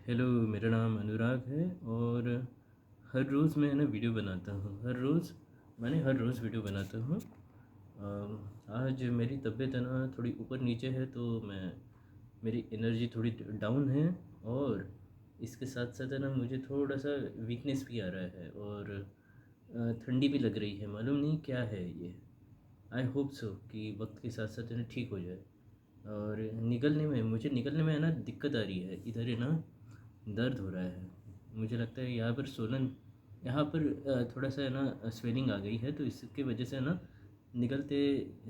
Hello, मेरा नाम अनुराग है और हर रोज़ मैं है ना वीडियो बनाता हूँ। हर रोज़ वीडियो बनाता हूँ। आज मेरी तबीयत है ना थोड़ी ऊपर नीचे है, तो मेरी एनर्जी थोड़ी डाउन है और इसके साथ साथ है ना मुझे थोड़ा सा वीकनेस भी आ रहा है और ठंडी भी लग रही है। मालूम नहीं क्या है ये। आई होप सो कि वक्त के साथ साथ है ना ठीक हो जाए। और निकलने में है ना दिक्कत आ रही है। इधर है ना दर्द हो रहा है। मुझे लगता है यहाँ पर थोड़ा सा है ना स्वेलिंग आ गई है, तो इसकी वजह से है ना निकलते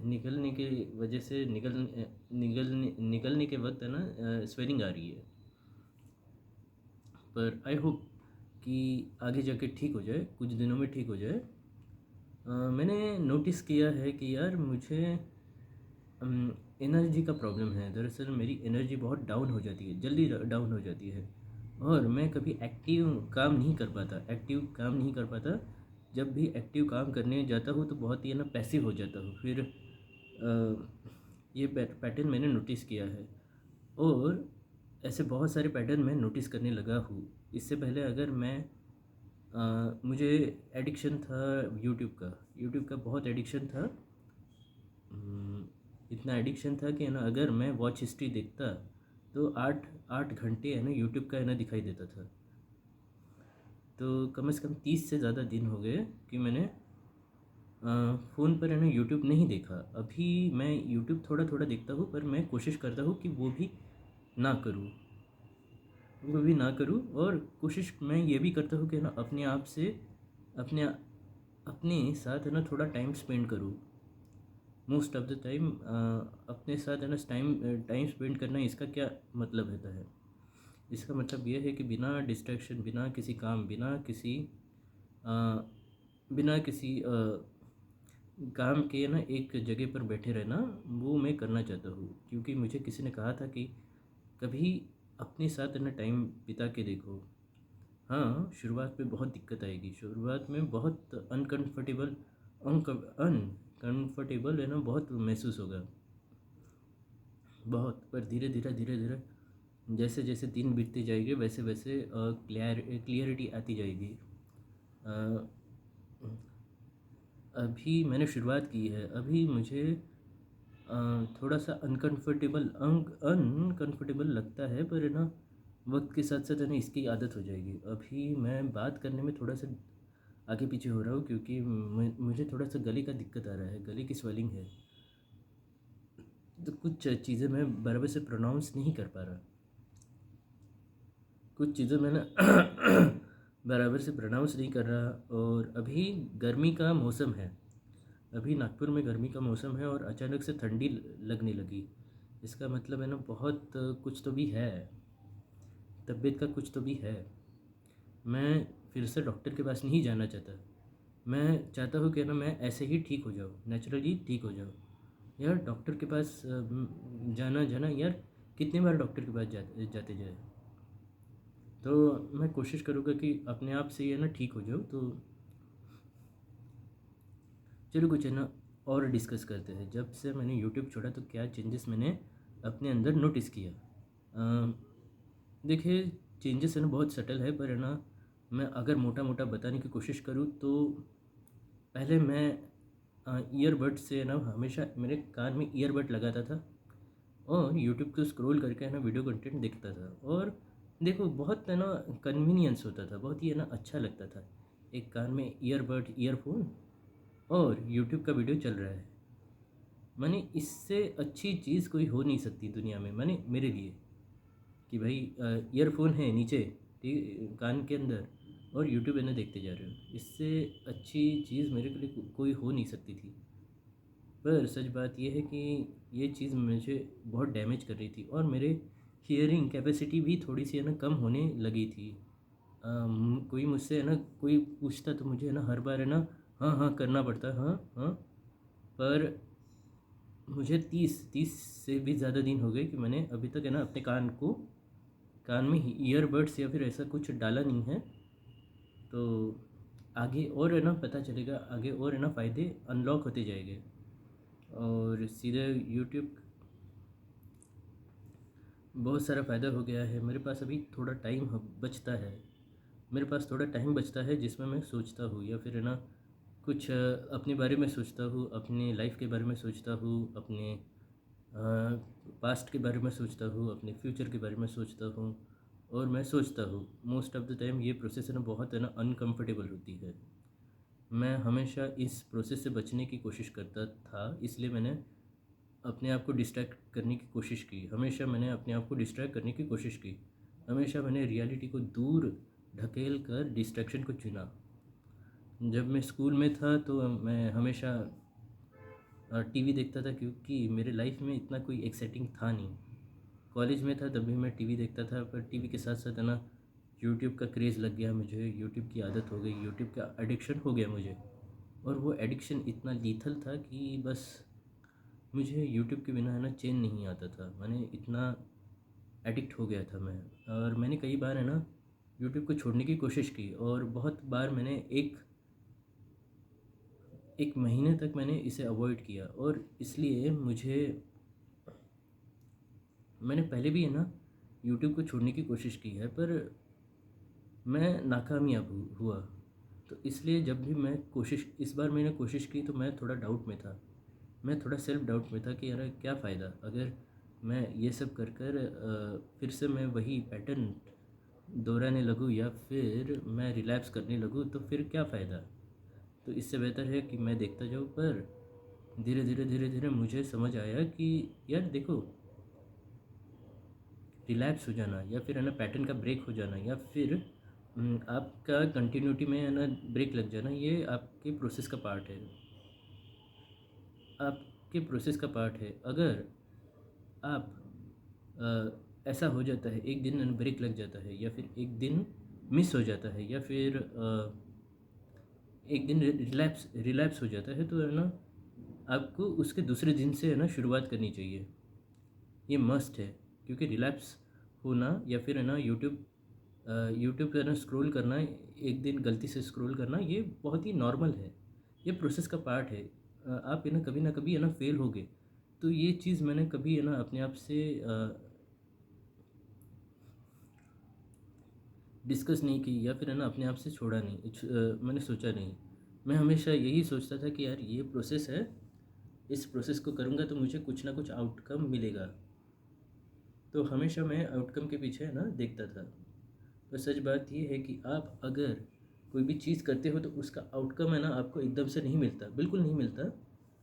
निकलने के वजह से निकलने के वक्त है ना स्वेलिंग आ रही है। पर आई होप कि आगे जाके ठीक हो जाए, कुछ दिनों में ठीक हो जाए। मैंने नोटिस किया है कि यार मुझे एनर्जी का प्रॉब्लम है। दरअसल मेरी एनर्जी बहुत डाउन हो जाती है, जल्दी डाउन हो जाती है और मैं कभी एक्टिव काम नहीं कर पाता। जब भी एक्टिव काम करने जाता हूँ तो बहुत ही है ना पैसिव हो जाता हूँ। फिर ये पैटर्न मैंने नोटिस किया है और ऐसे बहुत सारे पैटर्न मैं नोटिस करने लगा हूँ। इससे पहले अगर मुझे एडिक्शन था यूट्यूब का बहुत एडिक्शन था। इतना एडिक्शन था कि है ना अगर मैं वॉच हिस्ट्री देखता तो आठ आठ घंटे है ना यूट्यूब का है ना दिखाई देता था। तो कम से कम 30 से ज़्यादा दिन हो गए कि मैंने फ़ोन पर है ना यूट्यूब नहीं देखा। अभी मैं यूट्यूब थोड़ा थोड़ा देखता हूँ, पर मैं कोशिश करता हूँ कि ना करूँ वो भी ना करूँ। और कोशिश मैं ये भी करता हूँ कि ना अपने अपने साथ है ना थोड़ा टाइम स्पेंड करूँ। मोस्ट ऑफ द टाइम अपने साथ है ना टाइम स्पेंड करना, इसका क्या मतलब रहता है? इसका मतलब ये है कि बिना डिस्ट्रैक्शन, अ, बिना किसी काम के ना एक जगह पर बैठे रहना, वो मैं करना चाहता हूँ। क्योंकि मुझे किसी ने कहा था कि कभी अपने साथ है ना टाइम बिता के देखो। हाँ, शुरुआत में बहुत दिक्कत आएगी, शुरुआत में बहुत अनकंफर्टेबल है ना बहुत महसूस होगा, बहुत। पर धीरे धीरे जैसे जैसे दिन बीतते जाएंगे वैसे वैसे क्लियरिटी आती जाएगी। अ, अभी मैंने शुरुआत की है, अभी मुझे थोड़ा सा अनकंफर्टेबल लगता है, पर है ना वक्त के साथ साथ है ना इसकी आदत हो जाएगी। अभी मैं बात करने में थोड़ा सा आगे पीछे हो रहा हूँ क्योंकि मुझे थोड़ा सा गले का दिक्कत आ रहा है, गले की स्वेलिंग है। तो कुछ चीज़ें मैं बराबर से प्रोनाउंस नहीं कर पा रहा, कुछ चीज़ें मैंने बराबर से प्रोनाउंस नहीं कर रहा। और अभी गर्मी का मौसम है, अभी नागपुर में गर्मी का मौसम है और अचानक से ठंडी लगने लगी। इसका मतलब है ना बहुत कुछ तो भी है, तबीयत का कुछ तो भी है। मैं फिर से डॉक्टर के पास नहीं जाना चाहता। मैं चाहता हूँ कि ना मैं ऐसे ही ठीक हो जाऊँ, नेचुरली ठीक हो जाऊँ। यार डॉक्टर के पास जाना जाना यार, कितनी बार डॉक्टर के पास जाते जाए। तो मैं कोशिश करूँगा कि अपने आप से ये ना ठीक हो जाऊँ। तो चलो कुछ है ना और डिस्कस करते हैं। जब से मैंने यूट्यूब छोड़ा तो क्या चेंजेस मैंने अपने अंदर नोटिस किया। देखिए, चेंजेस है ना बहुत सटल है, पर है ना मैं अगर मोटा मोटा बताने की कोशिश करूँ तो पहले मैं ईयरबड से ना हमेशा मेरे कान में ईयरबड लगाता था और यूट्यूब को स्क्रॉल करके है ना वीडियो कंटेंट देखता था। और देखो, बहुत है ना कन्वीनियंस होता था, बहुत ही है ना अच्छा लगता था। एक कान में ईयरफोन और यूट्यूब का वीडियो चल रहा है। माने इससे अच्छी चीज़ कोई हो नहीं सकती दुनिया में, माने मेरे लिए, कि भाई ईयरफोन है नीचे, ठीक, कान के अंदर, और यूट्यूब है ना देखते जा रहे हो। इससे अच्छी चीज़ मेरे के लिए कोई हो नहीं सकती थी। पर सच बात यह है कि ये चीज़ मुझे बहुत डैमेज कर रही थी और मेरे हियरिंग कैपेसिटी भी थोड़ी सी है ना कम होने लगी थी। कोई मुझसे है ना कोई पूछता तो मुझे है ना हर बार है ना हाँ हाँ करना पड़ता, हाँ हाँ। पर मुझे तीस से भी ज़्यादा दिन हो गए कि मैंने अभी तक है ना अपने कान में ईयरबड्स या फिर ऐसा कुछ डाला नहीं है। तो आगे और है ना पता चलेगा, आगे और है ना फ़ायदे अनलॉक होते जाएंगे और सीधे यूट्यूब बहुत सारा फ़ायदा हो गया है। मेरे पास अभी थोड़ा टाइम बचता है। मेरे पास थोड़ा टाइम बचता है जिसमें मैं सोचता हूँ या फिर है ना कुछ अपने बारे में सोचता हूँ, अपनी लाइफ के बारे में सोचता हूँ, अपने पास्ट के बारे में सोचता हूँ, अपने फ्यूचर के बारे में सोचता हूँ। और मैं सोचता हूँ मोस्ट ऑफ़ द टाइम ये प्रोसेस है ना बहुत है ना अनकम्फर्टेबल होती है। मैं हमेशा इस प्रोसेस से बचने की कोशिश करता था, इसलिए मैंने अपने आप को डिस्ट्रैक्ट करने की कोशिश की। हमेशा मैंने अपने आप को डिस्ट्रैक्ट करने की कोशिश की। हमेशा मैंने रियलिटी को दूर ढकेल कर डिस्ट्रैक्शन को चुना। जब मैं स्कूल में था तो मैं हमेशा टीवी देखता था, क्योंकि मेरे लाइफ में इतना कोई एक्साइटिंग था नहीं। कॉलेज में था तब भी मैं टीवी देखता था, पर टीवी के साथ साथ है ना यूट्यूब का क्रेज़ लग गया मुझे, यूट्यूब की आदत हो गई, यूट्यूब का एडिक्शन हो गया मुझे। और वो एडिक्शन इतना लीथल था कि बस मुझे यूट्यूब के बिना है ना चैन नहीं आता था। मैंने इतना एडिक्ट हो गया था मैं। और मैंने कई बार है ना यूट्यूब को छोड़ने की कोशिश की, और बहुत बार मैंने एक एक महीने तक मैंने इसे अवॉइड किया। और इसलिए मुझे मैंने पहले भी है ना यूट्यूब को छोड़ने की कोशिश की है, पर मैं नाकामयाब हुआ। तो इसलिए जब भी मैं कोशिश इस बार मैंने कोशिश की तो मैं थोड़ा डाउट में था। मैं थोड़ा सेल्फ डाउट में था कि यार क्या फ़ायदा अगर मैं ये सब कर कर फिर से मैं वही पैटर्न दोहराने लगूँ, या फिर मैं रिलैप्स करने लगूँ, तो फिर क्या फ़ायदा। तो इससे बेहतर है कि मैं देखता जाऊँ। पर धीरे धीरे मुझे समझ आया कि यार देखो, रिलैप्स हो जाना या फिर है ना पैटर्न का ब्रेक हो जाना, या फिर आपका कंटिन्यूटी में है ना ब्रेक लग जाना, ये आपके प्रोसेस का पार्ट है। आपके प्रोसेस का पार्ट है। अगर आप ऐसा हो जाता है, एक दिन ब्रेक लग जाता है, या फिर एक दिन मिस हो जाता है, या फिर एक दिन रिलैप्स रिलैप्स हो जाता है, तो है ना आपको उसके दूसरे दिन से है ना शुरुआत करनी चाहिए। ये मस्ट है, क्योंकि रिलैप्स होना या फिर है ना यूट्यूब पे ना स्क्रॉल करना, एक दिन गलती से स्क्रॉल करना, ये बहुत ही नॉर्मल है। ये प्रोसेस का पार्ट है। आप है ना कभी है ना फेल होगे। तो ये चीज़ मैंने कभी है ना अपने आप से डिस्कस नहीं की, या फिर है ना अपने आप से छोड़ा नहीं, मैंने सोचा नहीं। मैं हमेशा यही सोचता था कि यार ये प्रोसेस है, इस प्रोसेस को करूँगा तो मुझे कुछ ना कुछ आउटकम मिलेगा। तो हमेशा मैं आउटकम के पीछे है ना देखता था। तो सच बात ये है कि आप अगर कोई भी चीज़ करते हो तो उसका आउटकम है ना आपको एकदम से नहीं मिलता, बिल्कुल नहीं मिलता।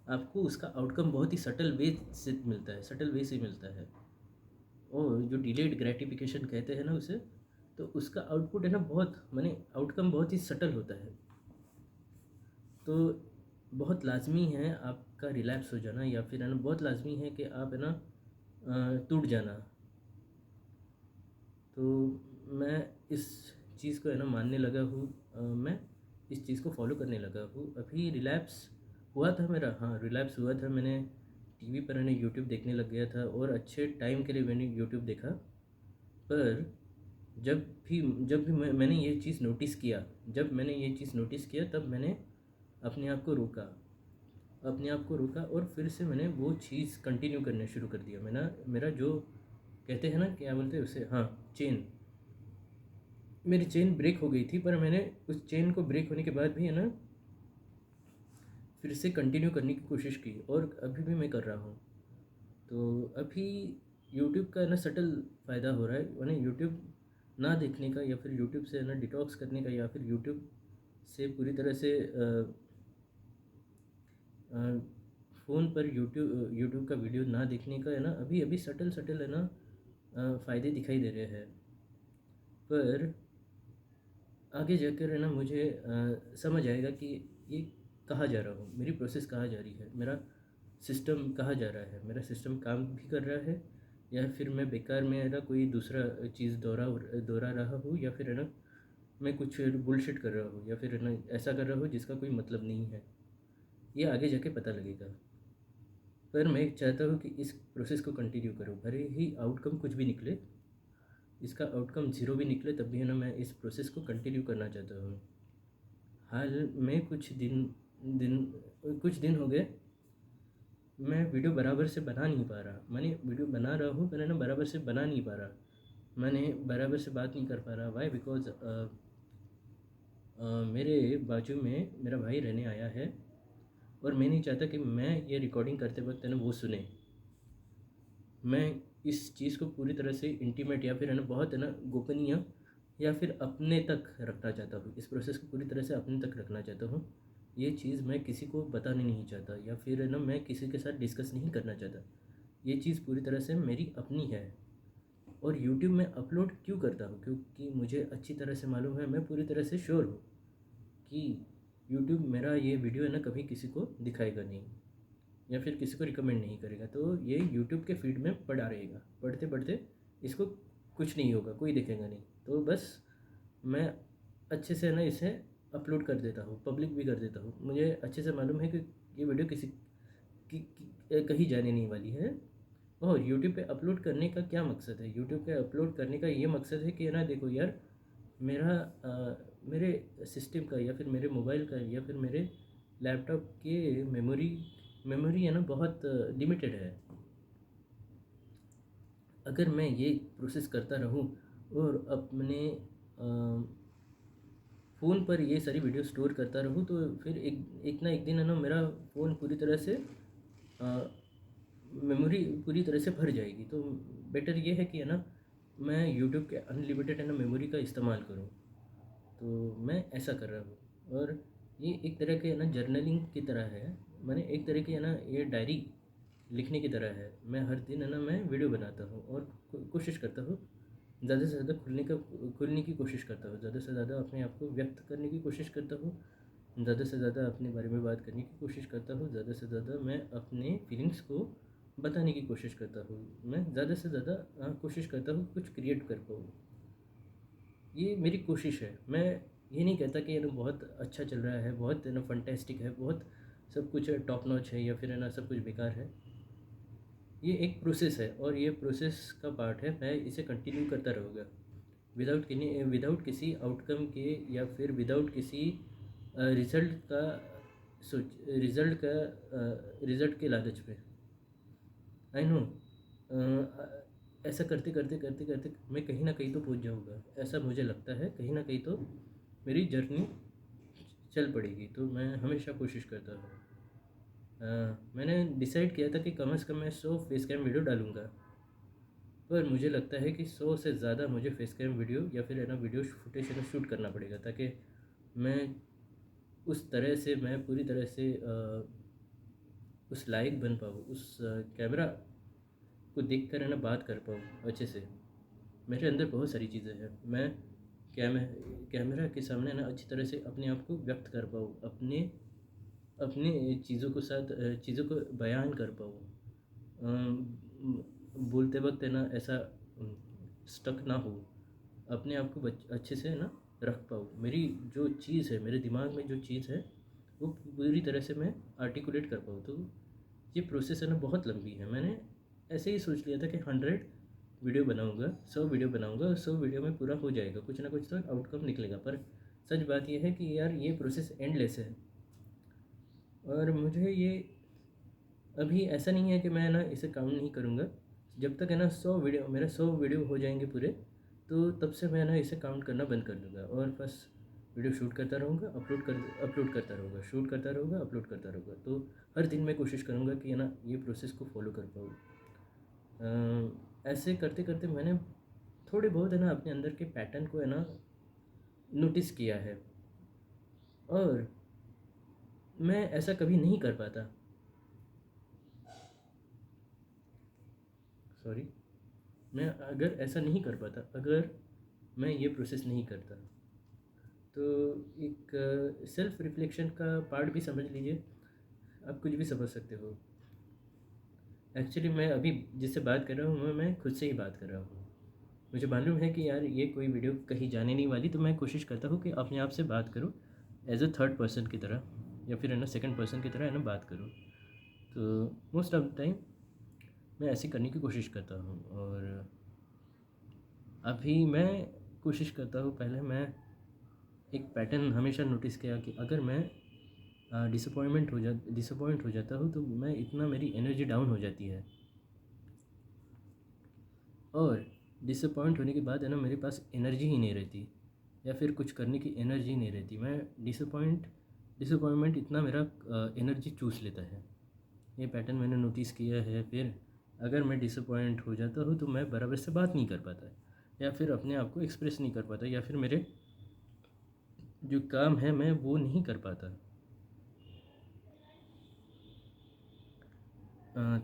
आपको उसका आउटकम बहुत ही सटल वे से मिलता है, सटल वे से मिलता है। और जो डिलेड ग्रेटिफिकेशन कहते हैं ना उसे, तो उसका आउटपुट है ना बहुत माने आउटकम बहुत ही सटल होता है। तो बहुत लाज़मी है आपका रिलैप्स हो जाना, या फिर है ना बहुत लाज़मी है कि आप है ना टूट जाना। तो मैं इस चीज़ को है ना मानने लगा हूँ। मैं इस चीज़ को फॉलो करने लगा हूँ। अभी रिलैप्स हुआ था मेरा, हाँ रिलैप्स हुआ था। मैंने टीवी पर है ना यूट्यूब देखने लग गया था, और अच्छे टाइम के लिए मैंने यूट्यूब देखा। पर जब भी मैंने ये चीज़ नोटिस किया, जब मैंने ये चीज़ नोटिस किया तब मैंने अपने आप को रोका, अपने आप को रोका, और फिर से मैंने वो चीज़ कंटिन्यू करना शुरू कर दिया। मेरा जो कहते हैं ना क्या बोलते हैं उसे, हाँ चेन, मेरी चेन ब्रेक हो गई थी। पर मैंने उस चेन को ब्रेक होने के बाद भी है ना फिर से कंटिन्यू करने की कोशिश की, और अभी भी मैं कर रहा हूँ। तो अभी यूट्यूब का ना सटल फ़ायदा हो रहा है, मैंने यूट्यूब ना देखने का, या फिर यूट्यूब से है ना डिटॉक्स करने का, या फिर यूट्यूब से पूरी तरह से फ़ोन पर यूट्यूब का वीडियो ना देखने का है ना अभी अभी सटल सटल है ना फ़ायदे दिखाई दे रहे हैं। पर आगे जाकर है ना मुझे समझ आएगा कि ये कहाँ जा रहा हूँ, मेरी प्रोसेस कहाँ जा रही है, मेरा सिस्टम कहाँ जा रहा है, मेरा सिस्टम काम भी कर रहा है, या फिर मैं बेकार में है ना कोई दूसरा चीज़ दोहरा रहा हूँ, या फिर है ना मैं कुछ बुलशिट कर रहा हूँ, या फिर है ना ऐसा कर रहा हूँ जिसका कोई मतलब नहीं है। ये आगे जाके पता लगेगा। पर मैं चाहता हूँ कि इस प्रोसेस को कंटिन्यू करूँ, भले ही आउटकम कुछ भी निकले, इसका आउटकम ज़ीरो भी निकले, तब भी है ना मैं इस प्रोसेस को कंटिन्यू करना चाहता हूँ। हाल में कुछ दिन हो गए मैं वीडियो बराबर से बना नहीं पा रहा। मैंने वीडियो बना रहा हूँ पर है ना बराबर से बना नहीं पा रहा। मैंने बराबर से बात नहीं कर पा रहा। वाई? बिकॉज़ मेरे बाजू में मेरा भाई रहने आया है और मैं नहीं चाहता कि मैं ये रिकॉर्डिंग करते वक्त है ना वो सुने। मैं इस चीज़ को पूरी तरह से इंटीमेट या फिर है ना बहुत है ना गोपनीय या फिर अपने तक रखना चाहता हूँ। इस प्रोसेस को पूरी तरह से अपने तक रखना चाहता हूँ। ये चीज़ मैं किसी को बताना नहीं चाहता या फिर है ना मैं किसी के साथ डिस्कस नहीं करना चाहता। ये चीज़ पूरी तरह से मेरी अपनी है। और यूट्यूब में अपलोड क्यों करता हूँ? क्योंकि मुझे अच्छी तरह से मालूम है, मैं पूरी तरह से श्योर हूँ कि यूट्यूब मेरा ये वीडियो है ना कभी किसी को दिखाएगा नहीं या फिर किसी को रिकमेंड नहीं करेगा। तो ये यूट्यूब के फीड में पड़ा रहेगा। पढ़ते पढ़ते इसको कुछ नहीं होगा, कोई देखेगा नहीं। तो बस मैं अच्छे से है ना इसे अपलोड कर देता हूँ, पब्लिक भी कर देता हूँ। मुझे अच्छे से मालूम है कि ये वीडियो किसी कहीं जाने नहीं वाली है। और यूट्यूब पे अपलोड करने का क्या मकसद है? यूट्यूब पे अपलोड करने का ये मकसद है कि है ना देखो यार, मेरा मेरे सिस्टम का या फिर मेरे मोबाइल का या फिर मेरे लैपटॉप के मेमोरी है ना बहुत लिमिटेड है। अगर मैं ये प्रोसेस करता रहूँ और अपने फ़ोन पर ये सारी वीडियो स्टोर करता रहूँ तो फिर एक एक ना एक दिन है ना मेरा फ़ोन पूरी तरह से मेमोरी पूरी तरह से भर जाएगी। तो बेटर ये है कि है ना मैं यूट्यूब के अनलिमिटेड है ना मेमोरी का इस्तेमाल करूँ। तो मैं ऐसा कर रहा हूँ और ये एक तरह के है ना जर्नलिंग की तरह है। मैंने एक तरह की है ना ये डायरी लिखने की तरह है। मैं हर दिन है ना मैं वीडियो बनाता हूँ और कोशिश करता हूँ ज़्यादा से ज़्यादा खुलने की कोशिश करता हूँ। ज़्यादा से ज़्यादा अपने आप को व्यक्त करने की कोशिश करता हूँ। ज़्यादा से ज़्यादा अपने बारे में बात करने की कोशिश करता हूँ। ज़्यादा से ज़्यादा मैं अपने फीलिंग्स को बताने की कोशिश करता हूँ। मैं ज़्यादा से ज़्यादा कोशिश करता हूँ कुछ क्रिएट कर पाऊँ। ये मेरी कोशिश है। मैं ये नहीं कहता कि बहुत अच्छा चल रहा है, बहुत फंटेस्टिक है, बहुत सब कुछ टॉप नॉच है या फिर सब कुछ बेकार है। ये एक प्रोसेस है और ये प्रोसेस का पार्ट है। मैं इसे कंटिन्यू करता रहूँगा विदाउट किसी आउटकम के या फिर विदाउट किसी रिज़ल्ट का रिज़ल्ट के लालच में। आई नो ऐसा करते करते करते करते मैं कहीं ना कहीं तो पहुंच जाऊंगा, ऐसा मुझे लगता है। कहीं ना कहीं तो मेरी जर्नी चल पड़ेगी। तो मैं हमेशा कोशिश करता हूँ। मैंने डिसाइड किया था कि कम से कम मैं 100 फेस कैम वीडियो डालूंगा। पर मुझे लगता है कि 100 से ज़्यादा मुझे फेस कैम वीडियो या फिर वीडियो फुटेज शूट करना पड़ेगा ताकि मैं उस तरह से मैं पूरी तरह से उस लायक बन पाऊँ, उस कैमरा को देख कर बात कर पाऊँ अच्छे से। मेरे अंदर बहुत सारी चीज़ें हैं। मैं कैमरा के सामने अच्छी तरह से अपने आप को व्यक्त कर पाऊँ, अपने अपने चीज़ों को बयान कर पाऊँ। बोलते वक्त ऐसा स्टक ना हो, अपने आप को अच्छे से रख पाऊँ। मेरी जो चीज़ है, मेरे दिमाग में जो चीज़ है वो पूरी तरह से मैं आर्टिकुलेट कर पाऊँ। तो ये प्रोसेस बहुत लंबी है। मैंने ऐसे ही सोच लिया था कि 100 वीडियो बनाऊंगा, 100 वीडियो बनाऊंगा और 100 वीडियो में पूरा हो जाएगा, कुछ ना कुछ तो आउटकम निकलेगा। पर सच बात यह है कि यार ये प्रोसेस एंडलेस है। और मुझे ये अभी ऐसा नहीं है कि मैं इसे काउंट नहीं करूँगा। जब तक 100 वीडियो हो जाएंगे पूरे, तो तब से मैं इसे काउंट करना बंद कर दूँगा और बस वीडियो शूट करता रहूँगा, अपलोड करता रहूँगा, शूट करता रहूँगा, अपलोड करता रहूँगा। तो हर दिन मैं कोशिश करूँगा कि ये प्रोसेस को फॉलो कर पाऊँ। ऐसे करते करते मैंने थोड़े बहुत अपने अंदर के पैटर्न को नोटिस किया है। और मैं ऐसा कभी नहीं कर पाता। सॉरी, मैं अगर ऐसा नहीं कर पाता, अगर मैं ये प्रोसेस नहीं करता, तो एक सेल्फ रिफ्लेक्शन का पार्ट भी समझ लीजिए। आप कुछ भी समझ सकते हो। एक्चुअली मैं अभी जिससे बात कर रहा हूँ मैं खुद से ही बात कर रहा हूँ। मुझे मालूम है कि यार ये कोई वीडियो कहीं जाने नहीं वाली। तो मैं कोशिश करता हूँ कि अपने आप से बात करूँ एज अ थर्ड पर्सन की तरह या फिर सेकंड पर्सन की तरह बात करूँ। तो मोस्ट ऑफ द टाइम मैं ऐसे करने की कोशिश करता हूँ। और अभी मैं कोशिश करता हूँ, पहले मैं एक पैटर्न हमेशा नोटिस किया कि अगर मैं डिसअपॉइंट हो जाता हूँ तो मैं इतना मेरी एनर्जी डाउन हो जाती है। और डिसअपॉइंट होने के बाद है ना मेरे पास एनर्जी ही नहीं रहती, या फिर कुछ करने की एनर्जी नहीं रहती। मैं डिसअपॉइंटमेंट इतना मेरा एनर्जी चूस लेता है। ये पैटर्न मैंने नोटिस किया है। फिर अगर मैं डिसअपॉइंट हो जाता हूँ तो मैं बराबर से बात नहीं कर पाता, या फिर अपने आप को एक्सप्रेस नहीं कर पाता, या फिर मेरे जो काम है मैं वो नहीं कर पाता।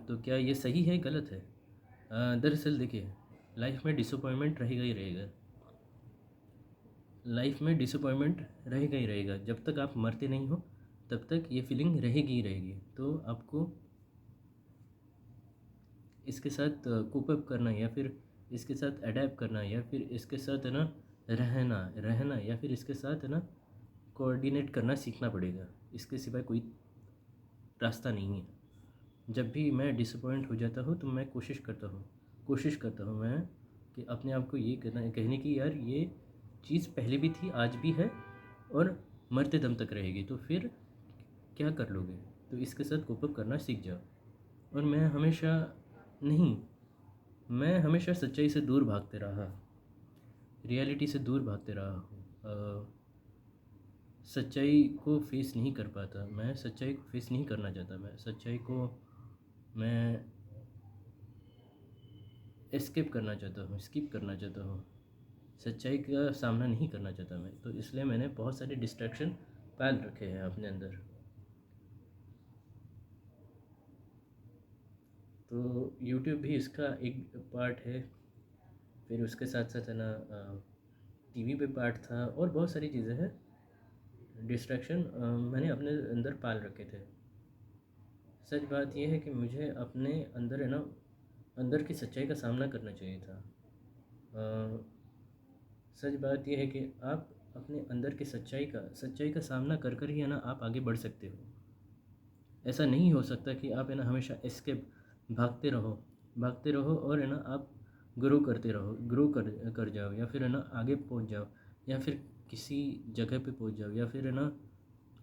तो क्या ये सही है गलत है? दरअसल देखिए, लाइफ में डिसअपॉइंटमेंट रहेगा ही रहेगा। लाइफ में डिसअपॉइंटमेंट रहेगा ही रहेगा। जब तक आप मरते नहीं हो तब तक ये फीलिंग रहेगी ही रहेगी। तो आपको इसके साथ कोप अप करना, या फिर इसके साथ अडेप्ट करना, या फिर इसके साथ है ना रहना रहना या फिर इसके साथ है ना कोऑर्डिनेट करना सीखना पड़ेगा। इसके सिवाय कोई रास्ता नहीं है। जब भी मैं डिसअपॉइंट हो जाता हूँ तो मैं कोशिश करता हूँ मैं कि अपने आप को ये कहने की यार ये चीज़ पहले भी थी, आज भी है, और मरते दम तक रहेगी। तो फिर क्या कर लोगे? तो इसके साथ कोप अप करना सीख जाओ। और नहीं मैं हमेशा सच्चाई से दूर भागते रहा, रियलिटी से दूर भागते रहा हूँ। सच्चाई को फेस नहीं कर पाता, मैं सच्चाई को फेस नहीं करना चाहता। मैं स्किप करना चाहता हूँ। सच्चाई का सामना नहीं करना चाहता मैं। तो इसलिए मैंने बहुत सारे डिस्ट्रैक्शन पाल रखे हैं अपने अंदर। तो यूट्यूब भी इसका एक पार्ट है। फिर उसके साथ साथ है ना टीवी पे पार्ट था, और बहुत सारी चीज़ें हैं। डिस्ट्रैक्शन मैंने अपने अंदर पाल रखे थे। सच बात यह है कि मुझे अपने अंदर है ना अंदर की सच्चाई का सामना करना चाहिए था। अ, सच बात यह है कि आप अपने अंदर की सच्चाई का सामना कर कर ही है ना आप आगे बढ़ सकते हो। ऐसा नहीं हो सकता कि आप है ना हमेशा एस्केप भागते रहो और है ना आप ग्रो कर जाओ, या फिर है ना आगे पहुंच जाओ, या फिर किसी जगह पे पहुंच जाओ, या फिर है ना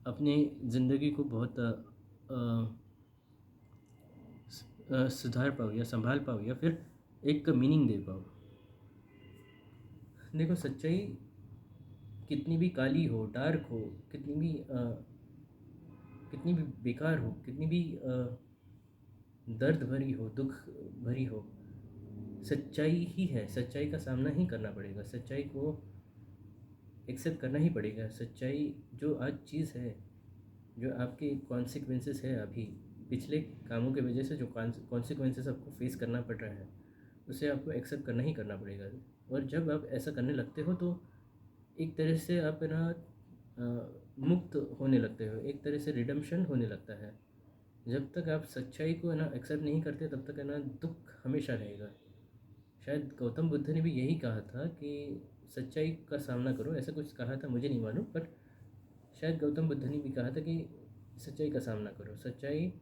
अपनी ज़िंदगी को बहुत सुधार पाओ या संभाल पाओ, या फिर एक मीनिंग दे पाओ। देखो, सच्चाई कितनी भी काली हो, डार्क हो, कितनी भी बेकार हो, कितनी भी दर्द भरी हो, दुख भरी हो, सच्चाई ही है। सच्चाई का सामना ही करना पड़ेगा, सच्चाई को एक्सेप्ट करना ही पड़ेगा। सच्चाई जो आज चीज़ है, जो आपके कॉन्सिक्वेंसेस है, अभी पिछले कामों की वजह से जो कॉन्सिक्वेंसेस आपको फेस करना पड़ रहा है, उसे आपको एक्सेप्ट करना ही करना पड़ेगा। और जब आप ऐसा करने लगते हो तो एक तरह से आप है ना मुक्त होने लगते हो, एक तरह से रिडम्पशन होने लगता है। जब तक आप सच्चाई को है ना एक्सेप्ट नहीं करते तब तक है ना दुख हमेशा रहेगा। शायद गौतम बुद्ध ने भी यही कहा था कि सच्चाई का सामना करो, ऐसा कुछ कहा था, मुझे नहीं मालूम, बट शायद गौतम बुद्ध ने भी कहा था कि सच्चाई का सामना करो। सच्चाई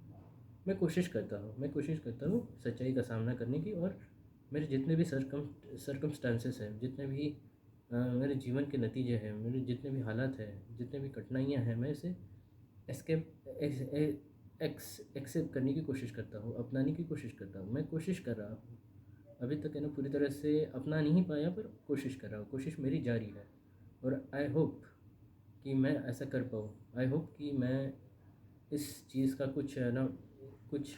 मैं कोशिश करता हूँ सच्चाई का सामना करने की। और मेरे जितने भी सरकमस्टांसेस हैं, जितने भी मेरे जीवन के नतीजे हैं, मेरे जितने भी हालात हैं, जितने भी कठिनाइयाँ हैं, मैं इसे एस्केप एक्सेप्ट करने की कोशिश करता हूँ, अपनाने की कोशिश करता हूँ। मैं कोशिश कर रहा हूँ, अभी तक है ना पूरी तरह से अपना नहीं पाया, पर कोशिश कर रहा हूँ, कोशिश मेरी जारी है। और आई होप कि मैं ऐसा कर पाऊँ। आई होप कि मैं इस चीज़ का कुछ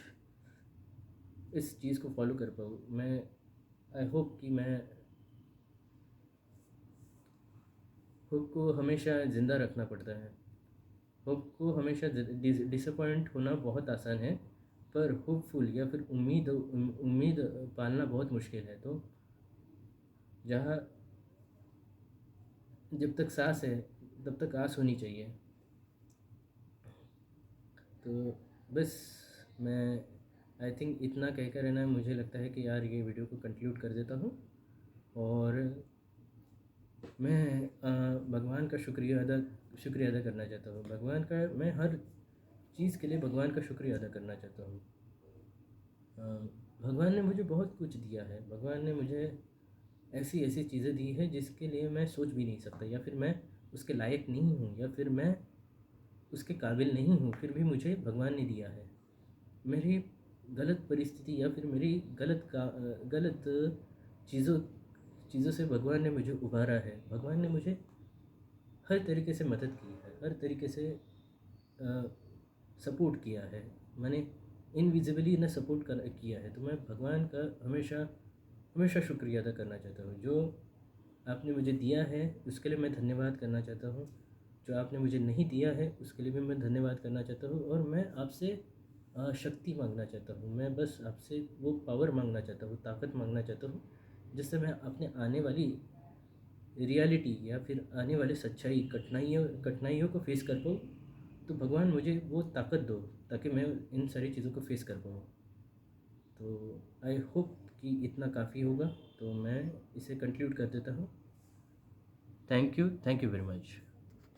इस चीज़ को फॉलो कर पाऊँ। मैं आई होप कि मैं होप को हमेशा ज़िंदा रखना पड़ता है। होप को हमेशा डिसअपॉइंट होना बहुत आसान है, पर होपफुल या फिर उम्मीद पालना बहुत मुश्किल है। तो जहाँ जब तक सांस है तब तक आस होनी चाहिए। तो बस मैं आई थिंक इतना कहकर है ना मुझे लगता है कि यार ये वीडियो को कंक्लूड कर देता हूँ। और मैं भगवान का शुक्रिया अदा करना चाहता हूँ। मैं हर चीज़ के लिए भगवान का शुक्रिया अदा करना चाहता हूँ। भगवान ने मुझे बहुत कुछ दिया है। भगवान ने मुझे ऐसी ऐसी चीज़ें दी है जिसके लिए मैं सोच भी नहीं सकता, या फिर मैं उसके लायक नहीं हूँ, या फिर मैं उसके काबिल नहीं हूँ, फिर भी मुझे भगवान ने दिया है। मेरी गलत परिस्थिति या फिर मेरी गलत चीज़ों चीज़ों से भगवान ने मुझे उबारा है। भगवान ने मुझे हर तरीके से मदद की है, हर तरीके से सपोर्ट किया है। मैंने इनविजिबली ना सपोर्ट किया है, तो मैं भगवान का हमेशा हमेशा शुक्रिया अदा करना चाहता हूँ। जो आपने मुझे दिया है उसके लिए मैं धन्यवाद करना चाहता हूँ, जो आपने मुझे नहीं दिया है उसके लिए भी मैं धन्यवाद करना चाहता हूँ। और मैं आपसे शक्ति मांगना चाहता हूँ, मैं बस आपसे वो पावर मांगना चाहता हूँ, ताकत मांगना चाहता हूँ, जिससे मैं अपने आने वाली रियलिटी या फिर आने वाले सच्चाई कठिनाइयों को फेस कर पाऊँ। तो भगवान मुझे वो ताकत दो ताकि मैं इन सारी चीज़ों को फेस कर पाऊँ। तो आई होप कि इतना काफ़ी होगा, तो मैं इसे कंक्लूड कर देता हूँ। Thank you very much.